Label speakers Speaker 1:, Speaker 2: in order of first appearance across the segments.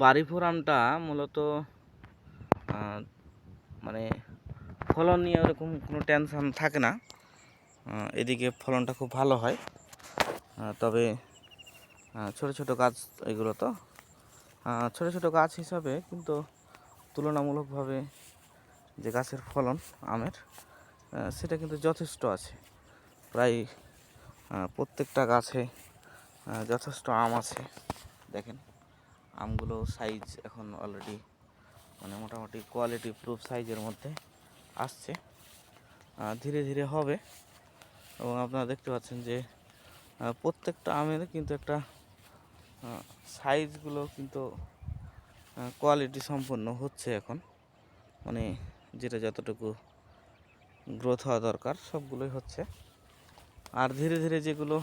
Speaker 1: বাড়িপুর আমটা মূলত আহ, মানে ফলন নিয়ে ওরকম কোনো টেনশন থাকে না। এদিকে ফলনটা খুব ভালো হয়। তবে ছোট ছোট গাছ এগুলো তো ছোট ছোট গাছ হিসাবে কিন্তু তুলনামূলকভাবে যে গাছের ফলন আমের সেটা কিন্তু যথেষ্ট আছে। প্রায় প্রত্যেকটা গাছে যথেষ্ট আম আছে। দেখেন আমগুলো সাইজ এখন অলরেডি মানে মোটামুটি কোয়ালিটি প্রুফ সাইজের মধ্যে আসছে। ধীরে ধীরে হবে এবং আপনারা দেখতে পাচ্ছেন যে প্রত্যেকটা আমের কিন্তু একটা সাইজগুলো কিন্তু কোয়ালিটি সম্পন্ন হচ্ছে এখন, মানে যেটা যতটুকু গ্রোথ হওয়া দরকার সবগুলোই হচ্ছে। আর ধীরে ধীরে যেগুলো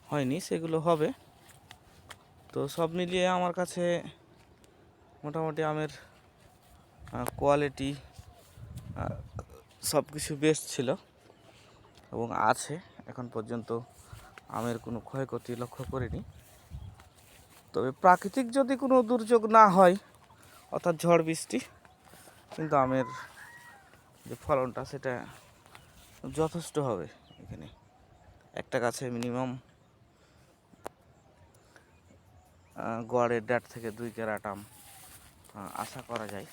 Speaker 1: হয়নি সেগুলো হবে। তো সব মিলিয়ে আমার কাছে মোটামুটি আমের কোয়ালিটি সব কিছু বেস্ট ছিল এবং আছে। এখন পর্যন্ত আমের কোনো ক্ষয়ক্ষতি লক্ষ্য করিনি। তবে প্রাকৃতিক যদি কোনো দুর্যোগ না হয় অর্থাৎ ঝড় বৃষ্টি, কিন্তু আমের যে ফলনটা সেটা যথেষ্ট হবে। এখানে একটা গাছে মিনিমাম গড়ের 1.5 থেকে 2 ক্যারেট আম আশা করা যায়,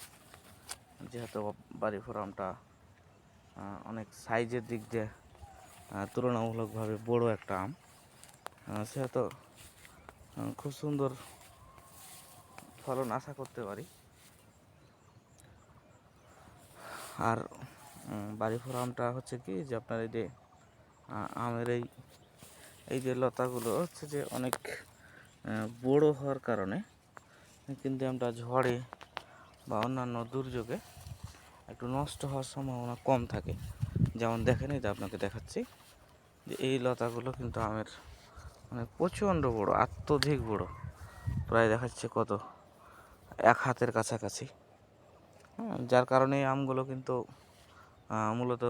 Speaker 1: যেহেতু বাড়িপুর আমটা অনেক সাইজের দিক দিয়ে তুলনামূলকভাবে বড় একটা আম, সেহেতু খুব সুন্দর ফলন আশা করতে পারি। আর বাড়িপুর আমটা হচ্ছে কি যে আপনার এই যে আমের এই যে লতাগুলো হচ্ছে যে অনেক বড় হওয়ার কারণে কিন্তু আমটা ঝড়ে বা অন্যান্য দুর্যোগে একটু নষ্ট হওয়ার সম্ভাবনা কম থাকে। যেমন দেখেন, এই যে আপনাকে দেখাচ্ছি যে এই লতাগুলো কিন্তু আমের মানে প্রচণ্ড বড়, অত্যধিক বড়, প্রায় দেখাচ্ছে কত 1 হাতের কাছাকাছি। যার কারণে এই আমগুলো কিন্তু মূলত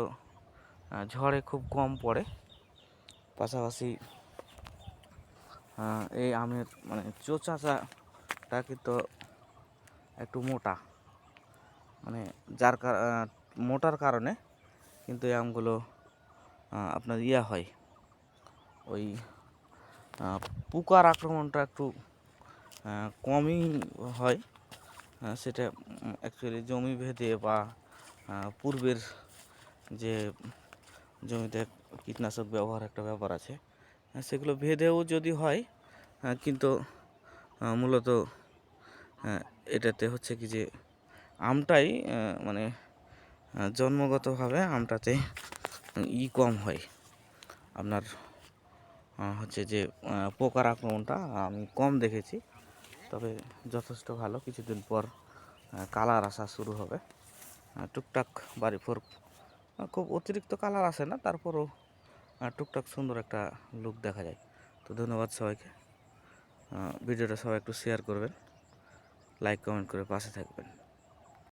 Speaker 1: ঝড়ে খুব কম পড়ে। পাশাপাশি এই আমের মানে চোচাটা কিন্তু একটু মোটা, মানে যার মোটার কারণে কিন্তু এই আমগুলো আপনার হয় ওই পোকার আক্রমণটা একটু কমই হয়। সেটা অ্যাকচুয়ালি জমি ভেদে বা পূর্বের যে জমিতে কীটনাশক ব্যবহার একটা ব্যাপার আছে, সেগুলো ভেদেও যদি হয়, কিন্তু মূলত এটাতে হচ্ছে কি যে আমটাই মানে জন্মগতভাবে আমটাতে কম হয়। আপনার হচ্ছে যে পোকার আক্রমণটা আমি কম দেখেছি। তবে যথেষ্ট ভালো, কিছুদিন পর কালার আসা শুরু হবে টুকটাক। বাড়িপুর খুব অতিরিক্ত কালার আসে না, তারপরও টুকটাক সুন্দর একটা লুক দেখা যায়। তো ধন্যবাদ সবাইকে। ভিডিওটা সবাই একটু শেয়ার করবেন, লাইক কমেন্ট করে পাশে থাকবেন।